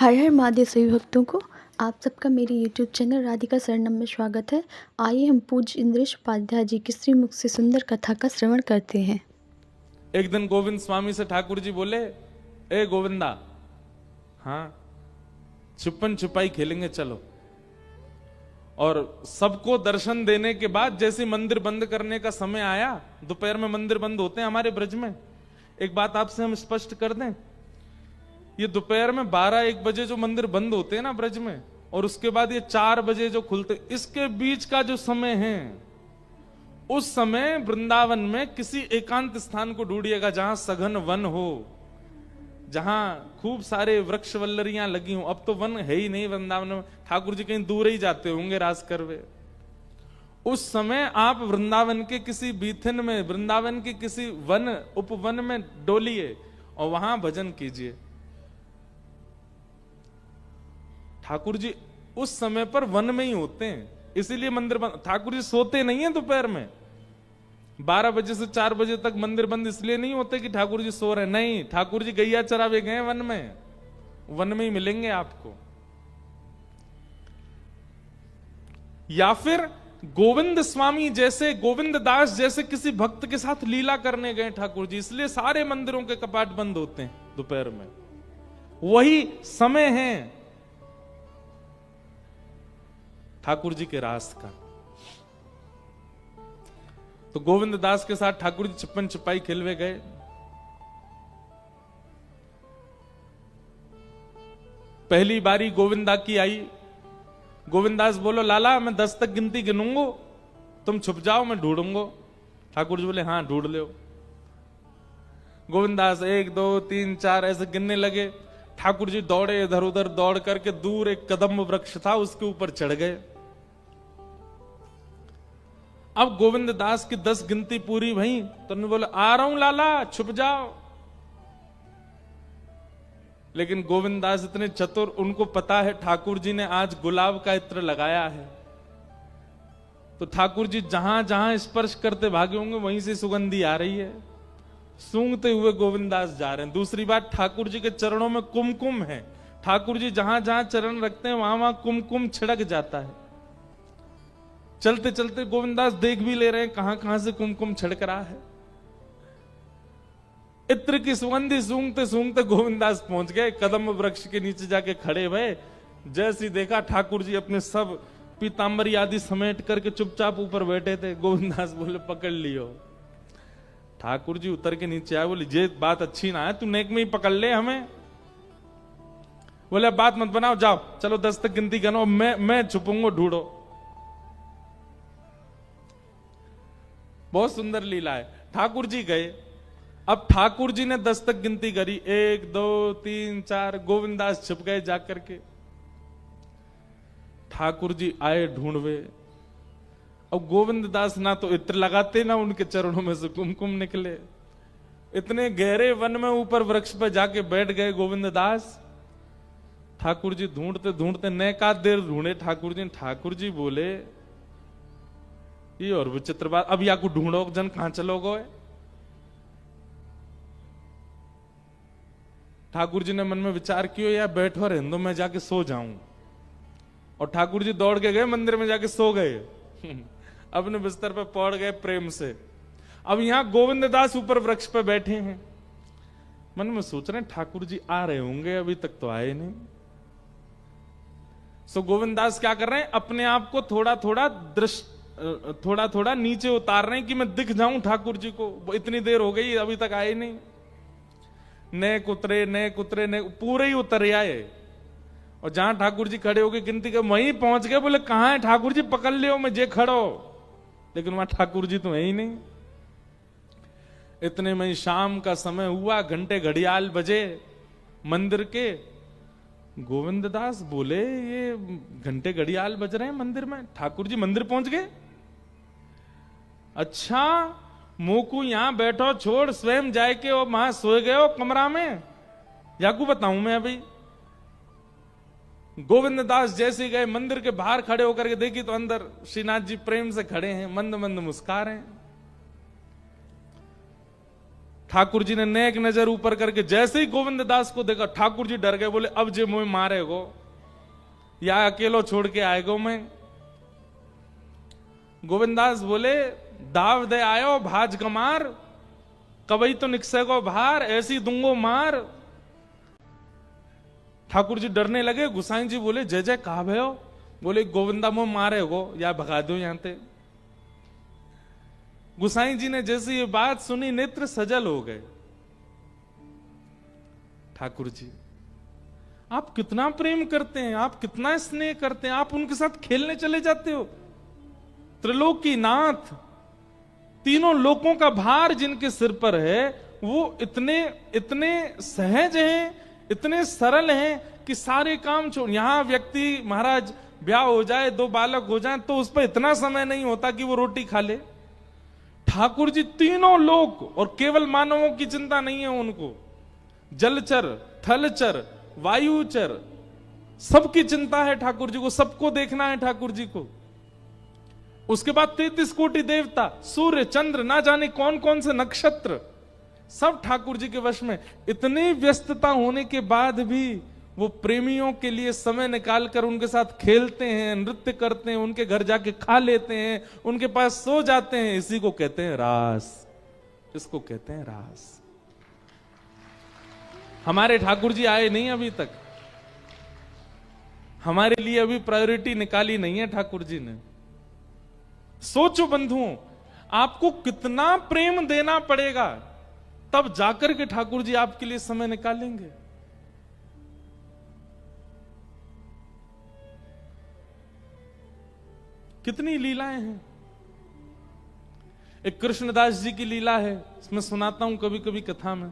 हर हर महादेव सभी भक्तों को आप सबका मेरे यूट्यूब चैनल राधिका शरणम में स्वागत है। आइए हम पूज्य इंद्रेश उपाध्याय जी की श्रीमुख से सुंदर कथा का श्रवण करते हैं। एक दिन गोविंद स्वामी से ठाकुर जी बोले, ए गोविंदा, हाँ छुपन छुपाई खेलेंगे चलो। और सबको दर्शन देने के बाद जैसे मंदिर बंद करने का समय आया, दोपहर में मंदिर बंद होते हैं हमारे ब्रज में। एक बात आपसे हम स्पष्ट कर दें, ये दोपहर में 12-1 बजे जो मंदिर बंद होते हैं ना ब्रज में, और उसके बाद ये 4 बजे जो खुलते, इसके बीच का जो समय है, उस समय वृंदावन में किसी एकांत स्थान को ढूंढिएगा जहां सघन वन हो, जहां खूब सारे वृक्ष वल्लरियां लगी हो। अब तो वन है ही नहीं वृंदावन में, ठाकुर जी कहीं दूर ही जाते होंगे रास करवे। उस समय आप वृंदावन के किसी बीथिन में, वृंदावन के किसी वन उपवन में डोलिए और वहां भजन कीजिए। ठाकुर जी उस समय पर वन में ही होते हैं, इसीलिए मंदिर बंद। ठाकुर जी सोते नहीं है दोपहर में। 12 बजे से 4 बजे तक मंदिर बंद इसलिए नहीं होते कि ठाकुर जी सो रहे, नहीं, ठाकुर जी गैया चरावे गए वन में, वन में ही मिलेंगे आपको। या फिर गोविंद स्वामी जैसे, गोविंद दास जैसे किसी भक्त के साथ लीला करने गए ठाकुर जी, इसलिए सारे मंदिरों के कपाट बंद होते हैं दोपहर में। वही समय है ठाकुर जी के रास का। तो गोविंद दास के साथ ठाकुर जी छुपन छुपाई खेलवे गए। पहली बारी गोविंदा की आई। गोविंदास बोलो, लाला मैं 10 तक गिनती गिनूंगो, तुम छुप जाओ, मैं ढूंढूंगो। ठाकुर जी बोले, हाँ ढूंढ लो। गोविंदास 1 2 3 4 ऐसे गिनने लगे। ठाकुर जी दौड़े, इधर उधर दौड़ करके दूर एक कदम्ब वृक्ष था, उसके ऊपर चढ़ गए। अब गोविंद दास की 10 गिनती पूरी भई तो उन्होंने बोला, आ रहा हूं लाला, छुप जाओ। लेकिन गोविंद दास इतने चतुर, उनको पता है ठाकुर जी ने आज गुलाब का इत्र लगाया है, तो ठाकुर जी जहां जहां स्पर्श करते भागे होंगे वहीं से सुगंधी आ रही है। सूंघते हुए गोविंद दास जा रहे हैं। दूसरी बात, ठाकुर जी के चरणों में कुमकुम है। ठाकुर जी जहां जहां चरण रखते हैं वहां वहां कुमकुम छिड़क जाता है। चलते चलते गोविंदास देख भी ले रहे हैं कहां कहां से कुमकुम छिड़क रहा है। इत्र की सुगंधी सूंघते सूंघते गोविंदास पहुंच गए, कदम वृक्ष के नीचे जाके खड़े हुए। जैसे देखा ठाकुर जी अपने सब पीतांबरी आदि समेट करके चुपचाप ऊपर बैठे थे। गोविंदास बोले, पकड़ लियो। ठाकुर जी उतर के नीचे आए, बोले, ये बात अच्छी ना है, तू नेक में ही पकड़ ले हमें। बोले, बात मत बनाओ, जाओ चलो 10 तक गिनती गिनो, मैं छुपूंगा, ढूंढो। बहुत सुंदर लीला है। ठाकुर जी गए। अब ठाकुर जी ने 10 तक गिनती करी, 1 2 3 4। गोविंदास छुप गए जाकर के। ठाकुर जी आए ढूंढवे। अब गोविंद दास ना तो इत्र लगाते, ना उनके चरणों में से कुमकुम निकले। इतने गहरे वन में ऊपर वृक्ष पर जाके बैठ गए गोविंद दास। ठाकुर जी ढूंढते ढूंढते नैका देर ढूंढे ठाकुर जी। ठाकुर जी बोले, ये और विचित्र बात, अब या को ढूंढो जन, कहां चलोगे। ठाकुर जी ने मन में विचार किया, या बैठो रहने दो, मैं जाके सो जाऊं। और ठाकुर जी दौड़ के गए मंदिर में, जाके सो गए। अपने बिस्तर पर पड़ गए प्रेम से। अब यहां गोविंद दास ऊपर वृक्ष पर बैठे हैं, मन में सोच रहे हैं ठाकुर जी आ रहे होंगे, अभी तक तो आए नहीं। सो गोविंद दास क्या कर रहे हैं, अपने आप को थोड़ा थोड़ा नीचे उतार रहे हैं कि मैं दिख जाऊं ठाकुर जी को। इतनी देर हो गई, अभी तक आए नहीं। नेक उतरे, पूरे ही उतर आए। और जहां ठाकुर जी खड़े होके गिनती कर वहीं पहुंच गए। बोले, कहां है ठाकुर जी, पकड़ लियो, मैं जे खड़ो। लेकिन वहां ठाकुर जी तो है ही नहीं। इतने में शाम का समय हुआ, घंटे घड़ियाल बजे मंदिर के। गोविंद दास बोले, ये घंटे घड़ियाल बज रहे हैं मंदिर में, ठाकुर जी मंदिर पहुंच गए। अच्छा, मोकू यहां बैठो छोड़, स्वयं जाए के वो वहां सोए गए हो कमरा में, याकू बताऊं मैं अभी। गोविंद दास जैसे गए मंदिर के बाहर खड़े होकर के देखी तो अंदर श्रीनाथ जी प्रेम से खड़े हैं, मंद मंद मुस्का रहे हैं। ठाकुर जी ने नेक नजर ऊपर करके जैसे ही गोविंद दास को देखा, ठाकुर जी डर गए, बोले अब जे मुझे मारेगो या अकेलो छोड़ के आएगो मैं। गोविंद दास बोले दाव दे आयो भाज गमार, कबई तो निकसेगो भार, ऐसी दूंगो मार। ठाकुर जी डरने लगे। गुसाई जी बोले जय जय कहा भयो? बोले गोविंदा मुंह मारेगो या भगा दो यहां ते। गुसाई जी ने जैसे ये बात सुनी नेत्र सजल हो गए। ठाकुर जी आप कितना प्रेम करते हैं, आप कितना स्नेह करते हैं, आप उनके साथ खेलने चले जाते हो। त्रिलोकीनाथ, तीनों लोकों का भार जिनके सिर पर है, वो इतने इतने सहज हैं, इतने सरल हैं कि सारे काम छोड़। यहां व्यक्ति महाराज ब्याह हो जाए, 2 बालक हो जाए तो उस पर इतना समय नहीं होता कि वो रोटी खा ले। ठाकुर जी तीनों लोक, और केवल मानवों की चिंता नहीं है उनको, जलचर, थलचर, वायुचर, सबकी चिंता है ठाकुर जी को, सबको देखना है ठाकुर जी को। उसके बाद 33 कोटि देवता, सूर्य चंद्र, ना जाने कौन कौन से नक्षत्र, सब ठाकुर जी के वश में। इतनी व्यस्तता होने के बाद भी वो प्रेमियों के लिए समय निकालकर उनके साथ खेलते हैं, नृत्य करते हैं, उनके घर जाके खा लेते हैं, उनके पास सो जाते हैं। इसी को कहते हैं रास, इसको कहते हैं रास। हमारे ठाकुर जी आए नहीं अभी तक, हमारे लिए अभी प्रायोरिटी निकाली नहीं है ठाकुर जी ने। सोचो बंधुओं, आपको कितना प्रेम देना पड़ेगा तब जाकर के ठाकुर जी आपके लिए समय निकालेंगे। कितनी लीलाएं हैं। एक कृष्णदास जी की लीला है, इसमें सुनाता हूं कभी कभी कथा में।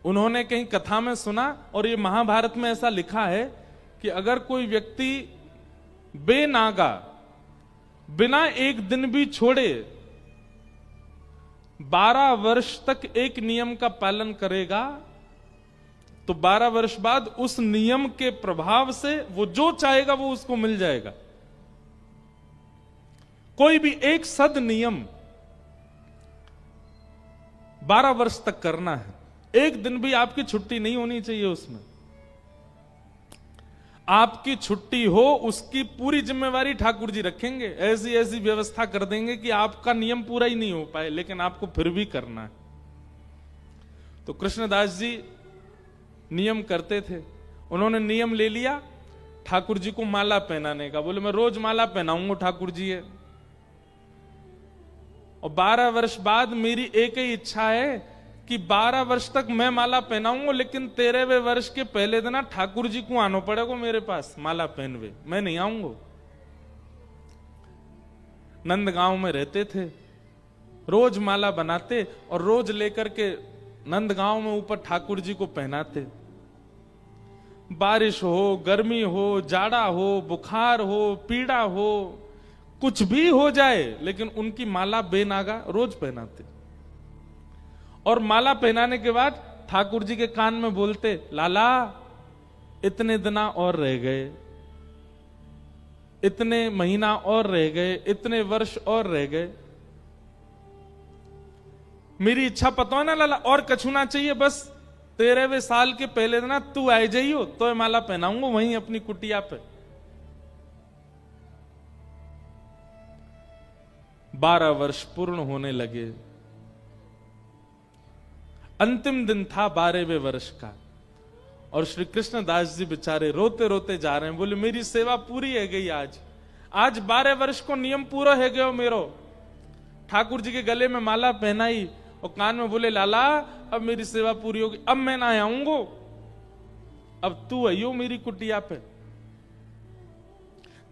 उन्होंने कहीं कथा में सुना, और ये महाभारत में ऐसा लिखा है कि अगर कोई व्यक्ति बेनागा बिना एक दिन भी छोड़े 12 वर्ष तक एक नियम का पालन करेगा, तो 12 वर्ष बाद उस नियम के प्रभाव से वो जो चाहेगा वो उसको मिल जाएगा। कोई भी एक सद नियम 12 वर्ष तक करना है, एक दिन भी आपकी छुट्टी नहीं होनी चाहिए उसमें। आपकी छुट्टी हो उसकी पूरी जिम्मेवारी ठाकुर जी रखेंगे। ऐसी ऐसी व्यवस्था कर देंगे कि आपका नियम पूरा ही नहीं हो पाए, लेकिन आपको फिर भी करना है। तो कृष्णदास जी नियम करते थे। उन्होंने नियम ले लिया ठाकुर जी को माला पहनाने का। बोले मैं रोज माला पहनाऊंगा ठाकुर जी है, और 12 वर्ष बाद मेरी एक ही इच्छा है कि 12 वर्ष तक मैं माला पहनाऊंगा, लेकिन 13वें वर्ष के पहले दिन ठाकुर जी को आना पड़ेगा मेरे पास माला पहनवे, मैं नहीं आऊंगा। नंदगांव में रहते थे, रोज माला बनाते और रोज लेकर के नंदगांव में ऊपर ठाकुर जी को पहनाते। बारिश हो, गर्मी हो, जाड़ा हो, बुखार हो, पीड़ा हो, कुछ भी हो जाए, लेकिन उनकी माला बेनागा रोज पहनाते। और माला पहनाने के बाद ठाकुर जी के कान में बोलते, लाला इतने दिना और रह गए, इतने महीना और रह गए, इतने वर्ष और रह गए। मेरी इच्छा पता है ना लाला, और कछुना चाहिए, बस 13वें साल के पहले दिन तू आए जाइयो तो माला पहनाऊंगा वहीं अपनी कुटिया पे। 12 वर्ष पूर्ण होने लगे। अंतिम दिन था 12वें वर्ष का, और श्री कृष्णदास जी बेचारे रोते रोते जा रहे हैं। बोले मेरी सेवा पूरी है गई, आज 12 वर्ष को नियम पूरा है गयो मेरो। ठाकुर जी के गले में माला पहनाई और कान में बोले लाला अब मेरी सेवा पूरी होगी, अब मैं ना आऊंगो, अब तू आइयो मेरी कुटिया पे।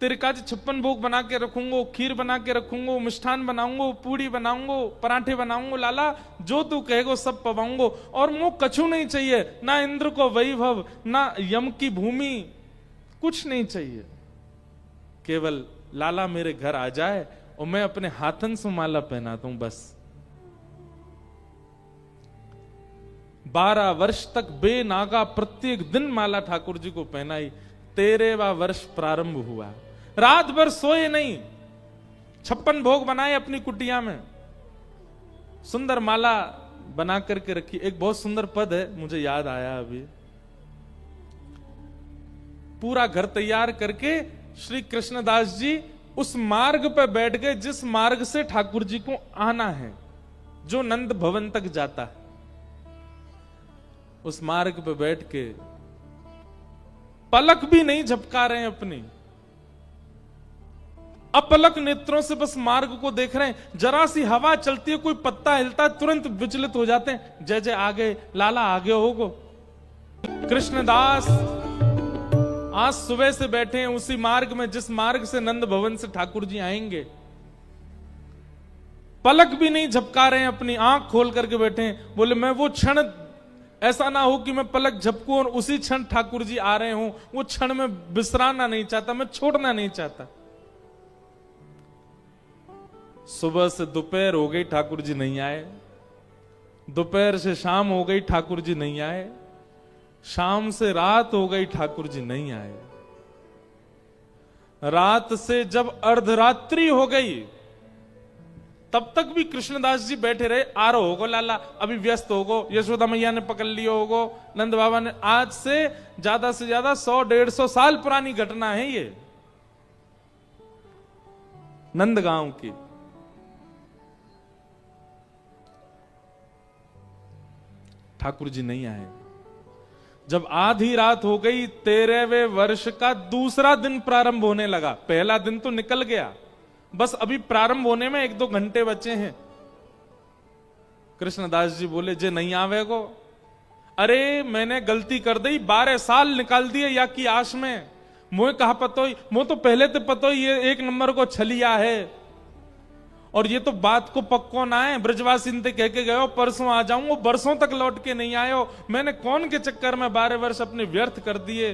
तेरे काज 56 भोग बना के रखूंगो, खीर बना के रखूंगो, मिष्ठान बनाऊंगो, पूड़ी बनाऊंगो, पराठे बनाऊंगो, लाला जो तू कहेगो सब पवाऊंगो। और मुंह कछु नहीं चाहिए, ना इंद्र को वैभव, ना यम की भूमि, कुछ नहीं चाहिए। केवल लाला मेरे घर आ जाए और मैं अपने हाथन से माला पहनाता हूं बस। 12 वर्ष तक बेनागा प्रत्येक दिन माला ठाकुर जी को पहनाई। 13वां वर्ष प्रारंभ हुआ, रात भर सोए नहीं, 56 भोग बनाए अपनी कुटिया में। सुंदर माला बना करके रखी। एक बहुत सुंदर पद है, मुझे याद आया अभी। पूरा घर तैयार करके श्री कृष्णदास जी उस मार्ग पर बैठ गए जिस मार्ग से ठाकुर जी को आना है, जो नंद भवन तक जाता है। उस मार्ग पर बैठ के पलक भी नहीं झपका रहे हैं अपनी, अपलक नेत्रों से बस मार्ग को देख रहे हैं। जरा सी हवा चलती है, कोई पत्ता हिलता है, तुरंत विचलित हो जाते हैं। जय जय आगे, लाला आगे होगो। कृष्णदास आज सुबह से बैठे हैं उसी मार्ग में जिस मार्ग से नंद भवन से ठाकुर जी आएंगे। पलक भी नहीं झपका रहे हैं, अपनी आंख खोल करके बैठे हैं। बोले मैं वो क्षण, ऐसा ना हो कि मैं पलक झपकूं और उसी क्षण ठाकुर जी आ रहे हूं, वो क्षण में विश्राना नहीं चाहता, मैं छोड़ना नहीं चाहता। सुबह से दोपहर हो गई, ठाकुर जी नहीं आए। दोपहर से शाम हो गई, ठाकुर जी नहीं आए। शाम से रात हो गई, ठाकुर जी नहीं आए। रात से जब अर्धरात्रि हो गई, तब तक भी कृष्णदास जी बैठे रहे। आ रहो होगो लाला, अभी व्यस्त होगो, यशोदा मैया ने पकड़ लियो होगो, नंद बाबा ने। आज से ज्यादा 100-150 साल पुरानी घटना है ये, नंदगांव की। ठाकुर जी नहीं आए। जब आधी रात हो गई, 13वें वर्ष का दूसरा दिन प्रारंभ होने लगा। पहला दिन तो निकल गया, बस अभी प्रारंभ होने में 1-2 घंटे बचे हैं। कृष्णदास जी बोले जे नहीं आवेगो। अरे मैंने गलती कर दी, 12 साल निकाल दिए या की आश में। मुझे कहा पतो ही, मुझे तो पहले तो पतो ही ये 1 नंबर को छलिया है, और ये तो बात को पक्को ना है। ब्रजवासी ने कह के गए परसों आ जाऊंगा, बरसों तक लौट के नहीं आयो। मैंने कौन के चक्कर में 12 वर्ष अपने व्यर्थ कर दिए।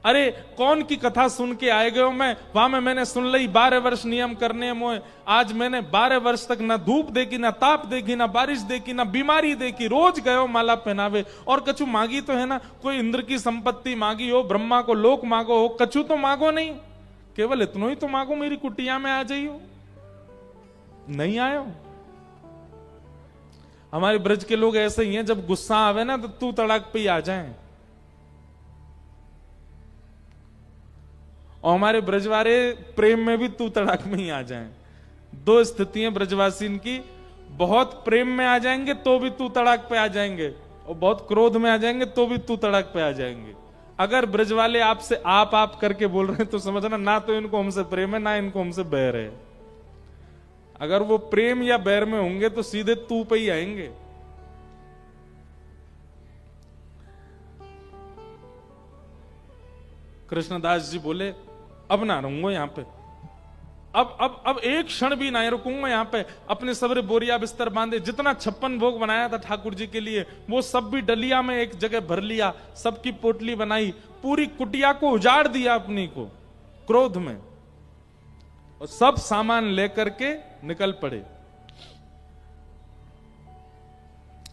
अरे कौन की कथा सुन के आए गए मैं, वहां में मैंने सुन ली 12 वर्ष नियम करने मोए। आज मैंने 12 वर्ष तक ना धूप देखी, ना ताप देखी, ना बारिश देखी, ना बीमारी देखी। रोज गयो माला पहनावे, और कछु मांगी तो है ना, कोई इंद्र की संपत्ति मांगी हो, ब्रह्मा को लोक मांगो हो, कछु तो मांगो नहीं, केवल इतना ही तो मांगो मेरी कुटिया में आ जाइयो। नहीं आयो। हमारे ब्रज के लोग ऐसे ही हैं, जब गुस्सा आवे ना तो तू तड़ाक पे ही आ जाएं। और हमारे ब्रजवारे प्रेम में भी तू तड़ाक में ही आ जाएं। 2 स्थितियां ब्रजवासी की, बहुत प्रेम में आ जाएंगे तो भी तू तड़ाक पे आ जाएंगे, और बहुत क्रोध में आ जाएंगे तो भी तू तड़ाक पे आ जाएंगे। अगर ब्रजवाले आपसे आप करके बोल रहे हैं तो समझना ना तो इनको हमसे प्रेम है, ना इनको हमसे बैर है। अगर वो प्रेम या बैर में होंगे तो सीधे तू पे ही आएंगे। कृष्णदास जी बोले अब ना रहूंगा यहां पे, अब एक क्षण भी ना रुकूंगा यहां पे। अपने सबरे बोरिया बिस्तर बांधे, जितना 56 भोग बनाया था ठाकुर जी के लिए, वो सब भी डलिया में एक जगह भर लिया, सबकी पोटली बनाई, पूरी कुटिया को उजाड़ दिया अपनी को क्रोध में, और सब सामान लेकर के निकल पड़े।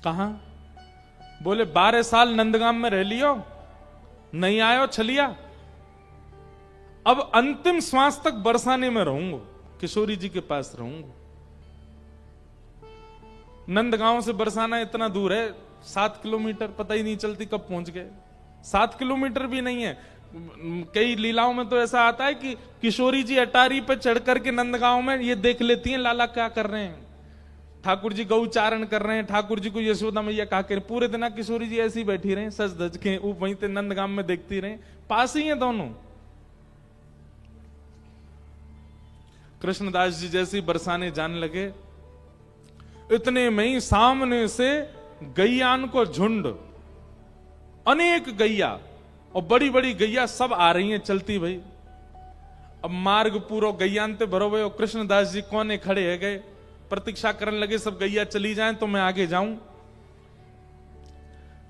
कहां? बोले 12 साल नंदगाम में रह लियो, नहीं आयो छलिया, अब अंतिम श्वास तक बरसाने में रहूंगा, किशोरी जी के पास रहूंगा। नंदगांव से बरसाना इतना दूर है, 7 किलोमीटर, पता ही नहीं चलती कब पहुंच गए। 7 किलोमीटर भी नहीं है। कई लीलाओं में तो ऐसा आता है कि किशोरी जी अटारी पे चढ़ करके नंदगांव में ये देख लेती हैं लाला क्या कर रहे हैं। ठाकुर जी गौचारण कर रहे हैं, ठाकुर जी को यशोदा मैया कहा कर, पूरे दिन किशोरी जी ऐसी बैठी रहे सज धज के, वहीं ते नंदगांव में देखती रहे, पास ही हैं दोनों। कृष्णदास जी जैसे बरसाने जाने लगे, इतने में ही सामने से गैयान को झुंड, अनेक गैया और बड़ी बड़ी गैया सब आ रही हैं चलती भाई। अब मार्ग पूरा गैयान ते भरो भाई, और कृष्णदास जी कोने खड़े है गए, प्रतीक्षा करने लगे सब गैया चली जाएं तो मैं आगे जाऊं।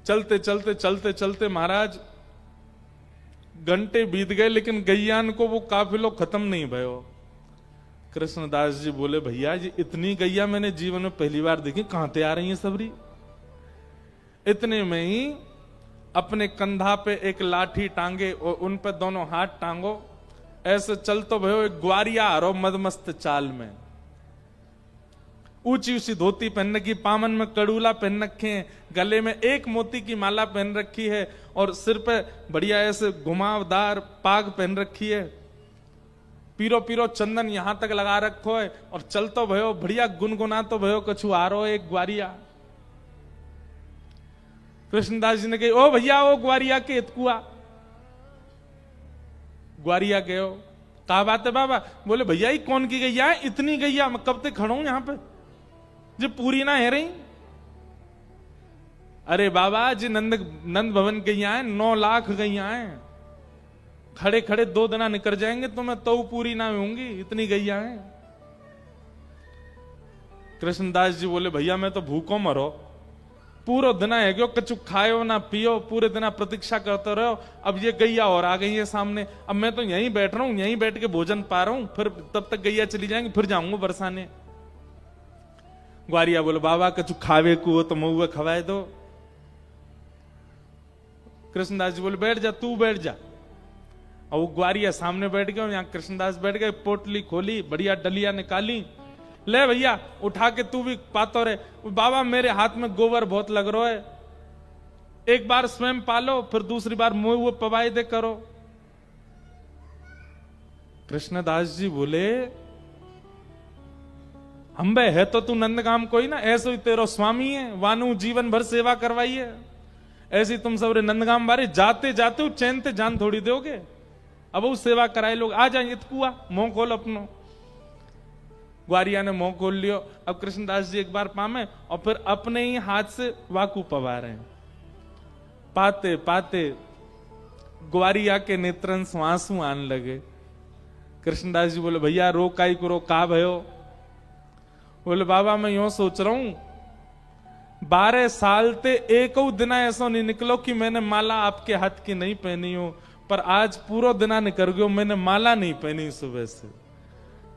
चलते चलते चलते चलते महाराज घंटे बीत गए, लेकिन गैयान को वो काफिलो खत्म नहीं भयो। कृष्णदास जी बोले भैया जी इतनी गैया मैंने जीवन में पहली बार देखी, कहां से आ रही है सबरी। इतने में ही अपने कंधा पे एक लाठी टांगे और उन पे दोनों हाथ टांगो, ऐसे चल तो भयो एक ग्वारिया हरो मदमस्त चाल में, ऊंची ऊंची धोती पहन रखी, पामन में कड़ूला पहन रखे हैं, गले में एक मोती की माला पहन रखी है और सिर पे बढ़िया ऐसे घुमावदार पाग पहन रखी है, पीरो पीरो चंदन यहां तक लगा रखो है और चल तो भयो बढ़िया गुनगुना तो भयो कछु आ रो एक ग्वारिया। कृष्णदास जी ने कही, ओ भैया ओ ग्वारिया के इतकुआ। ग्वारिया गयो, कहा बात है बाबा? बोले भैया ही कौन की गैया है? इतनी गैया मैं कब तक खड़ा हूं यहां पे, जो पूरी ना है रही। अरे बाबा जी नंद भवन गैया है, 9 लाख गैया है, खड़े खड़े 2 दिन निकल जाएंगे तो मैं तो पूरी ना होंगी, इतनी गैया है। कृष्णदास जी बोले भैया मैं तो भूखो मरो, पूरा दिन है क्यों कछु खायो ना पियो, पूरे दिन प्रतीक्षा करते रहो। अब ये गैया और आ गई है सामने, अब मैं तो यहीं बैठ रहा हूं, यहीं बैठ के भोजन पा रहा हूं, फिर तब तक गैया चली जाएंगी, फिर जाऊंगा बरसाने। ग्वारिया बोले बाबा कछु खावे को तो मऊआ खवाए दो। कृष्णदास जी बोले बैठ जा, तू बैठ जा। और वो ग्वारिया सामने बैठ गया, यहाँ कृष्णदास बैठ गए, पोटली खोली, बढ़िया डलिया निकाली, ले भैया उठा के तू भी पातो रहे। बाबा मेरे हाथ में गोबर बहुत लग रहा है, एक बार स्वयं पालो फिर दूसरी बार मुंह वो पवाए दे करो। कृष्णदास जी बोले हम बे है तो तू नंदगाम कोई ना, ऐसे ही तेरो स्वामी है, वानु जीवन भर सेवा करवाई है, ऐसी तुम सब नंदगाम बारे जाते जाते हो चैन ते जान थोड़ी दोगे, अब वो सेवा कराए लोग आ जाएंगे। तो कुआ मुंह खोल अपनो। ग्वारिया ने मुंह खोल लियो। अब कृष्णदास जी एक बार पामे और फिर अपने ही हाथ से वाकू पवा रहे हैं। पाते पाते ग्वारिया के नेत्रन से आंसू आने लगे। कृष्णदास जी बोले भैया रो काई करो, का भयो? बोले बाबा मैं यूं सोच रहा हूं 12 साल ते एक दिन ऐसा नहीं निकलो कि मैंने माला आपके हाथ की नहीं पहनी हो, पर आज पूरा दिना निकल गयो मैंने माला नहीं पहनी सुबह से।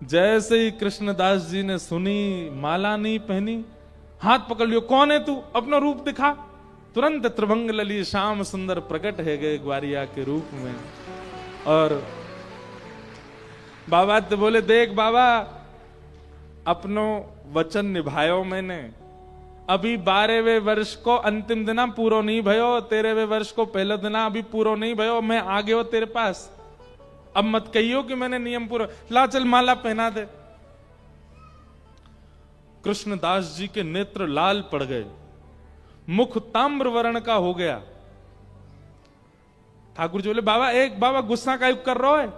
जैसे ही कृष्णदास जी ने सुनी माला नहीं पहनी, हाथ पकड़ लियो, कौन है तू, अपना रूप दिखा। तुरंत त्रिभंग लली श्याम सुंदर प्रकट है गए ग्वारिया के रूप में। और बाबा तो बोले देख बाबा अपनो वचन निभायो मैंने, अभी 12वें वर्ष को अंतिम दिना पूरो नहीं भयो, 13वें वर्ष को पहले दिना अभी पूरो नहीं भयो, मैं आ गयो तेरे पास, अब मत कहियो कि मैंने नियम पूरा, ला चल माला पहना दे। कृष्णदास जी के नेत्र लाल पड़ गए, मुख ताम्र वर्ण का हो गया। ठाकुर जी बोले बाबा एक बाबा गुस्सा का कर रहा है,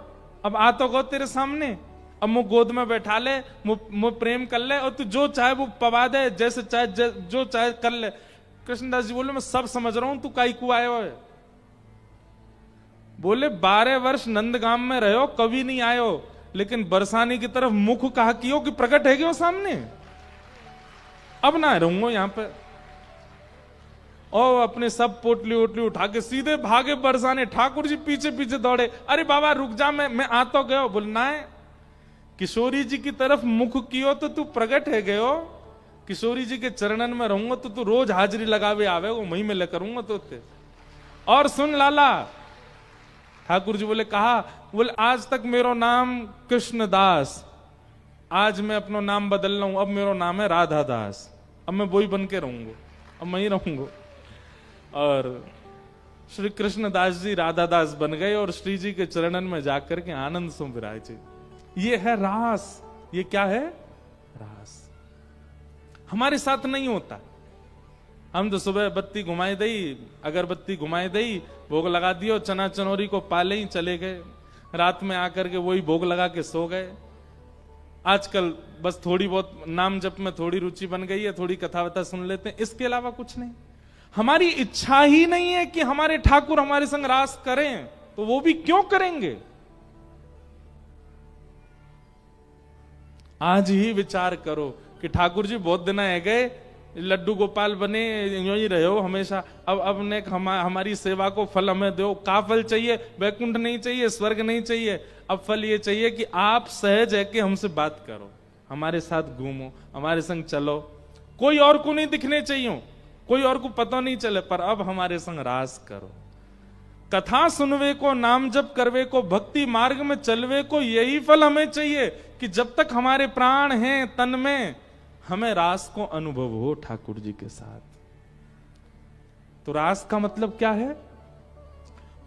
अब आ तो गो तेरे सामने, अब मुझ गोद में बैठा ले, मुझ प्रेम कर ले और तू जो चाहे वो पवा दे, जैसे चाहे जो चाहे कर ले। कृष्णदास जी बोले मैं सब समझ रहा हूं, तू काई को आयो है? बोले 12 वर्ष नंदगाम में रहो कभी नहीं आयो, लेकिन बरसाने की तरफ मुख कहा कियो कि प्रकट है क्यों सामने, अब ना रहूंगा यहां पे। और अपने सब पोटली ओटली उठा के सीधे भागे बरसाने। ठाकुर जी पीछे पीछे दौड़े, अरे बाबा रुक जा, मैं आ तो गयो। बोलना है किशोरी जी की तरफ मुख कियो तो तू प्रकट है गयो, किशोरी जी के चरणन में रहूंगा तो तू रोज हाजिरी लगावे आवे, वो मही में ले करूंगा तो ते। और सुन लाला, ठाकुर जी बोले कहा, बोले आज तक मेरो नाम कृष्णदास, आज मैं अपना नाम बदल रहा हूं, अब मेरा नाम है राधा दास, अब मैं वही बन के रहूंगा, अब मैं ही रहूंगा। और श्री कृष्णदास जी राधा दास बन गए और श्री जी के चरणन में जाकर के आनंद से विराजे। ये है रास। ये क्या है? रास। हमारे साथ नहीं होता। हम तो सुबह बत्ती घुमाई दई, अगरबत्ती घुमाई दई, भोग लगा दियो, चना चनोरी को पाले ही चले गए, रात में आकर के वही भोग लगा के सो गए। आजकल बस थोड़ी बहुत नाम जप में थोड़ी रुचि बन गई है, थोड़ी कथा वथा सुन लेते हैं, इसके अलावा कुछ नहीं। हमारी इच्छा ही नहीं है कि हमारे ठाकुर हमारे संग रास करें, तो वो भी क्यों करेंगे? आज ही विचार करो कि ठाकुर जी बहुत दिन है गए, लड्डू गोपाल बने, यूं ही रहे हो हमेशा, अब ने हमारी सेवा को फल हमें दो। का फल चाहिए? वैकुंठ नहीं चाहिए, स्वर्ग नहीं चाहिए, अब फल ये चाहिए कि आप सहज है कि हमसे बात करो, हमारे साथ घूमो, हमारे संग चलो, कोई और को नहीं दिखने चाहिए, कोई और को पता नहीं चले, पर अब हमारे संग रास करो। कथा सुनवे को, नाम जप करवे को, भक्ति मार्ग में चलवे को, यही फल हमें चाहिए कि जब तक हमारे प्राण हैं तन में, हमें रास को अनुभव हो ठाकुर जी के साथ। तो रास का मतलब क्या है?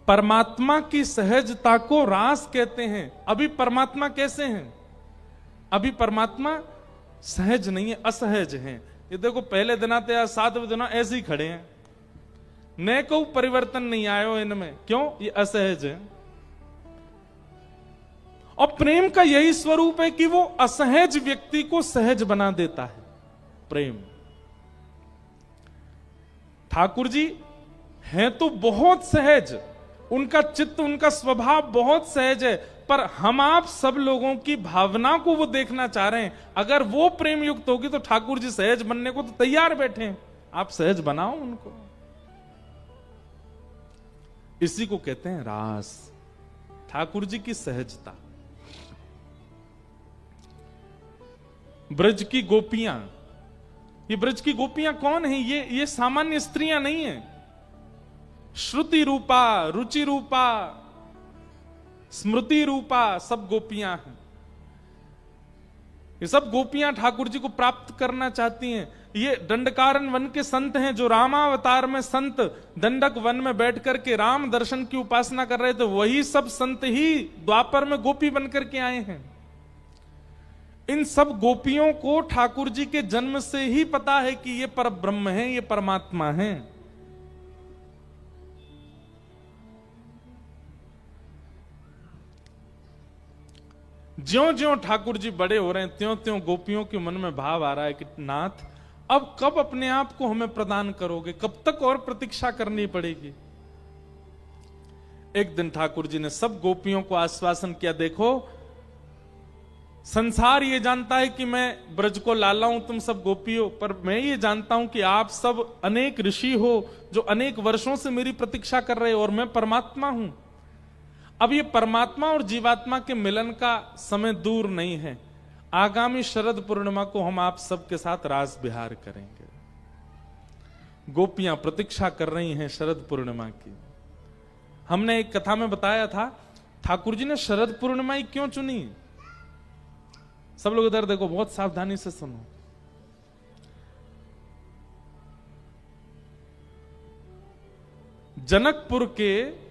परमात्मा की सहजता को रास कहते हैं। अभी परमात्मा कैसे हैं? अभी परमात्मा सहज नहीं है, असहज हैं। ये देखो पहले दिन आते या 7वें दिन ऐसे ही खड़े हैं, नए को परिवर्तन नहीं आयो इनमें। क्यों? ये असहज है। और प्रेम का यही स्वरूप है कि वो असहज व्यक्ति को सहज बना देता है। प्रेम, ठाकुर जी हैं तो बहुत सहज, उनका चित्त, उनका स्वभाव बहुत सहज है, पर हम आप सब लोगों की भावना को वो देखना चाह रहे हैं। अगर वो प्रेम युक्त होगी तो ठाकुर जी सहज बनने को तो तैयार बैठे हैं, आप सहज बनाओ उनको। इसी को कहते हैं रास, ठाकुर जी की सहजता। ब्रज की गोपियां, ये ब्रज की गोपियां कौन है? ये सामान्य स्त्रियां नहीं है। श्रुति रूपा, रुचि रूपा, स्मृति रूपा सब गोपियां हैं। ये सब गोपियां ठाकुर जी को प्राप्त करना चाहती हैं। ये दंडकारण्य वन के संत हैं, जो रामावतार में संत दंडक वन में बैठ करके राम दर्शन की उपासना कर रहे थे, वही सब संत ही द्वापर में गोपी बनकर के आए हैं। इन सब गोपियों को ठाकुर जी के जन्म से ही पता है कि ये पर ब्रह्म है, ये परमात्मा है। ज्यों ज्यों ठाकुर जी बड़े हो रहे हैं, त्यों त्यों गोपियों के मन में भाव आ रहा है कि नाथ अब कब अपने आप को हमें प्रदान करोगे, कब तक और प्रतीक्षा करनी पड़ेगी। एक दिन ठाकुर जी ने सब गोपियों को आश्वासन किया, देखो संसार ये जानता है कि मैं ब्रज को लाला हूं, तुम सब गोपी हो, पर मैं ये जानता हूं कि आप सब अनेक ऋषि हो जो अनेक वर्षों से मेरी प्रतीक्षा कर रहे हो, और मैं परमात्मा हूं। अब ये परमात्मा और जीवात्मा के मिलन का समय दूर नहीं है। आगामी शरद पूर्णिमा को हम आप सबके साथ रास विहार करेंगे। गोपियां प्रतीक्षा कर रही हैं शरद पूर्णिमा की। हमने एक कथा में बताया था ठाकुर जी ने शरद पूर्णिमा ही क्यों चुनी। सब लोग इधर देखो, बहुत सावधानी से सुनो। जनकपुर के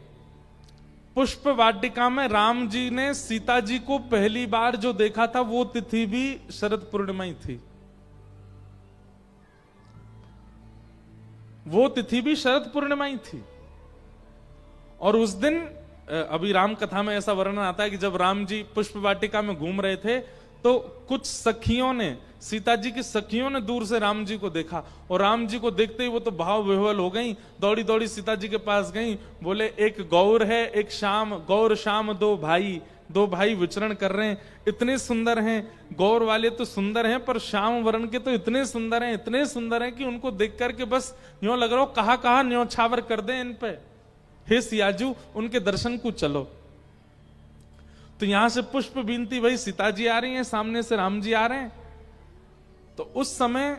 पुष्प वाटिका में राम जी ने सीता जी को पहली बार जो देखा था, वो तिथि भी शरद पूर्णिमा ही थी। वो तिथि भी शरद पूर्णिमा ही थी। और उस दिन, अभी राम कथा में ऐसा वर्णन आता है कि जब राम जी पुष्प वाटिका में घूम रहे थे तो कुछ सखियों ने, सीता जी की सखियों ने दूर से राम जी को देखा, और राम जी को देखते ही वो तो भाव विह्वल हो गई, दौड़ी दौड़ी सीता जी के पास गई, बोले एक गौर है एक श्याम, गौर श्याम दो भाई विचरण कर रहे हैं, इतने सुंदर हैं। गौर वाले तो सुंदर हैं, पर श्याम वर्ण के तो इतने सुंदर हैं कि उनको देख करके बस यूं लग रहा हो कहा न्योछावर कर दें इन पे। हे सियाजू, उनके दर्शन को चलो। तो यहां से पुष्प बीनती भाई सीता जी आ रही हैं, सामने से राम जी आ रहे हैं। तो उस समय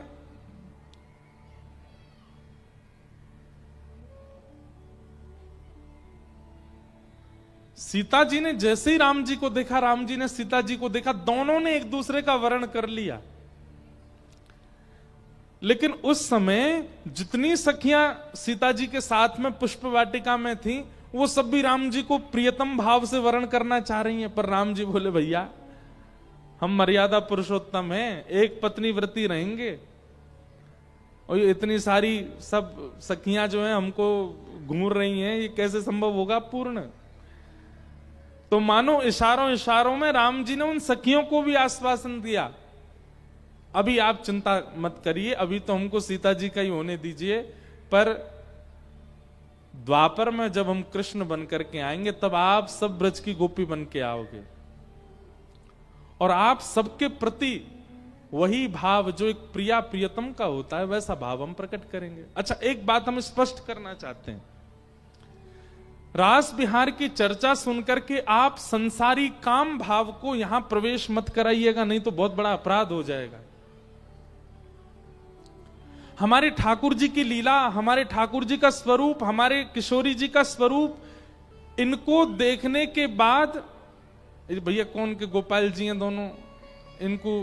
सीता जी ने जैसे ही राम जी को देखा, राम जी ने सीता जी को देखा, दोनों ने एक दूसरे का वर्ण कर लिया। लेकिन उस समय जितनी सखियां सीता जी के साथ में पुष्प वाटिका में थी, वो सब भी राम जी को प्रियतम भाव से वर्ण करना चाह रही हैं। पर राम जी बोले भैया हम मर्यादा पुरुषोत्तम हैं, एक पत्नी व्रती रहेंगे, और ये इतनी सारी सब सखियां जो हैं हमको घूर रही हैं, ये कैसे संभव होगा पूर्ण। तो मानो इशारों में राम जी ने उन सखियों को भी आश्वासन दिया, अभी आप चिंता मत करिए, अभी तो हमको सीता जी का ही होने दीजिए, पर द्वापर में जब हम कृष्ण बन करके आएंगे तब आप सब ब्रज की गोपी बन के आओगे, और आप सबके प्रति वही भाव जो एक प्रिया प्रियतम का होता है, वैसा भाव हम प्रकट करेंगे। अच्छा, एक बात हम स्पष्ट करना चाहते हैं, रास बिहार की चर्चा सुनकर के आप संसारी काम भाव को यहां प्रवेश मत कराइएगा, नहीं तो बहुत बड़ा अपराध हो जाएगा। हमारे ठाकुर जी की लीला, हमारे ठाकुर जी का स्वरूप, हमारे किशोरी जी का स्वरूप, इनको देखने के बाद, भैया कौन के गोपाल जी हैं दोनों, इनको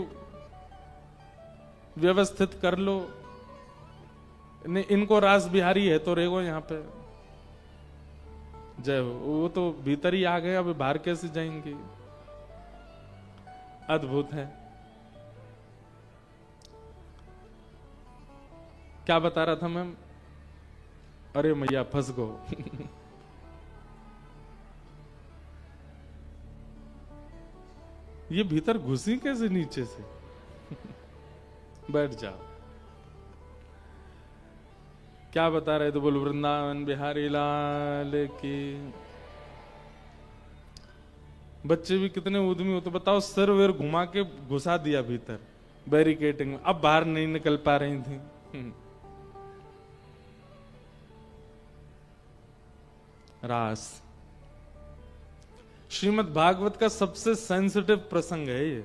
व्यवस्थित कर लो। इनको रास बिहारी है तो रेगो यहां पे जय हो, वो तो भीतर ही आ गए, अब बाहर कैसे जाएंगे। अद्भुत है। क्या बता रहा था मैम? अरे मैया फंस गो। ये भीतर घुसी कैसे नीचे से? बैठ जाओ। क्या बता रहे थे? बोलो वृंदावन बिहारी लाल की। बच्चे भी कितने उद्यमी होते, बताओ। सर वेर घुमा के घुसा दिया भीतर बैरिकेडिंग में, अब बाहर नहीं निकल पा रही थी। रास श्रीमद् भागवत का सबसे सेंसिटिव प्रसंग है ये।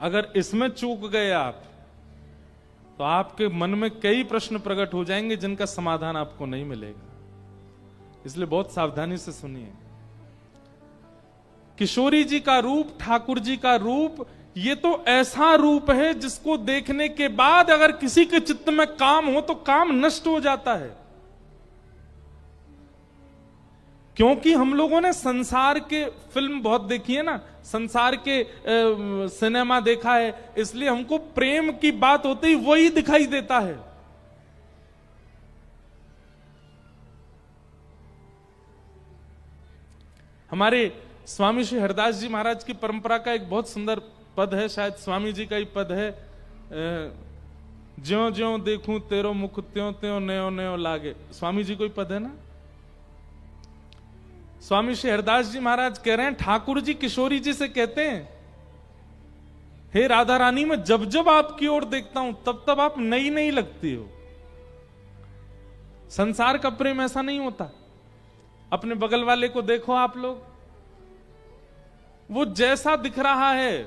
अगर इसमें चूक गए आप तो आपके मन में कई प्रश्न प्रकट हो जाएंगे जिनका समाधान आपको नहीं मिलेगा। इसलिए बहुत सावधानी से सुनिए। किशोरी जी का रूप, ठाकुर जी का रूप, ये तो ऐसा रूप है जिसको देखने के बाद अगर किसी के चित्त में काम हो तो काम नष्ट हो जाता है। क्योंकि हम लोगों ने संसार के फिल्म बहुत देखी है ना, संसार के सिनेमा देखा है, इसलिए हमको प्रेम की बात होते ही वही दिखाई देता है। हमारे स्वामी श्री हरदास जी महाराज की परंपरा का एक बहुत सुंदर पद है, शायद स्वामी जी का ही पद है। ज्यों ज्यों देखूं तेरो मुख त्यों त्यों नयो नयो लागे। स्वामी जी कोई पद है ना। स्वामी श्री हरदास जी महाराज कह रहे हैं, ठाकुर जी किशोरी जी से कहते हैं, हे राधा रानी, मैं जब जब आपकी ओर देखता हूं तब तब आप नई नई लगती हो। संसार का प्रेम ऐसा नहीं होता। अपने बगल वाले को देखो आप लोग, वो जैसा दिख रहा है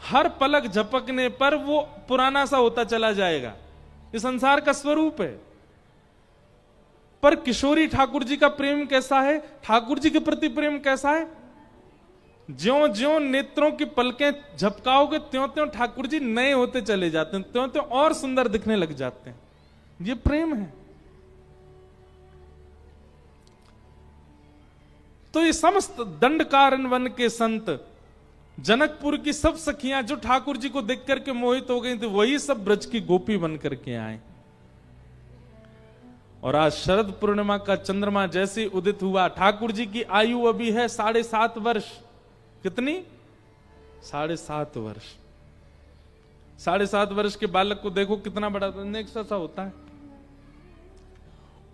हर पलक झपकने पर वो पुराना सा होता चला जाएगा। ये संसार का स्वरूप है। पर किशोरी ठाकुर जी का प्रेम कैसा है, ठाकुर जी के प्रति प्रेम कैसा है? ज्यों ज्यों नेत्रों की पलकें झपकाओगे त्यों त्यों ठाकुर जी नए होते चले जाते हैं, त्यों त्यों और सुंदर दिखने लग जाते हैं। ये प्रेम है। तो ये समस्त दंडकारण्य वन के संत, जनकपुर की सब सखियां जो ठाकुर जी को देख करके मोहित हो गई थी, वही सब ब्रज की गोपी बन करके आए। और आज शरद पूर्णिमा का चंद्रमा जैसे उदित हुआ, ठाकुर जी की आयु अभी है 7.5 वर्ष। कितनी? 7.5 वर्ष। 7.5 वर्ष के बालक को देखो कितना बड़ा सा होता है।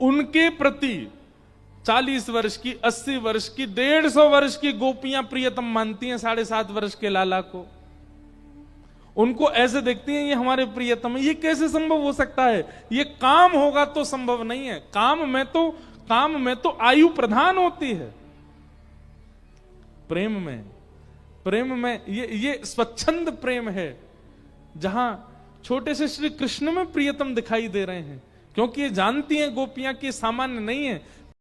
उनके प्रति 40 वर्ष की, 80 वर्ष की, 150 वर्ष की गोपियां प्रियतम मानती हैं 7.5 वर्ष के लाला को। उनको ऐसे देखती हैं ये हमारे प्रियतम है। ये कैसे संभव हो सकता है? ये काम होगा तो संभव नहीं है। काम में तो आयु प्रधान होती है। प्रेम में ये स्वच्छंद प्रेम है, जहां छोटे से श्री कृष्ण में प्रियतम दिखाई दे रहे हैं। क्योंकि ये जानती हैं गोपियां कि सामान्य नहीं है।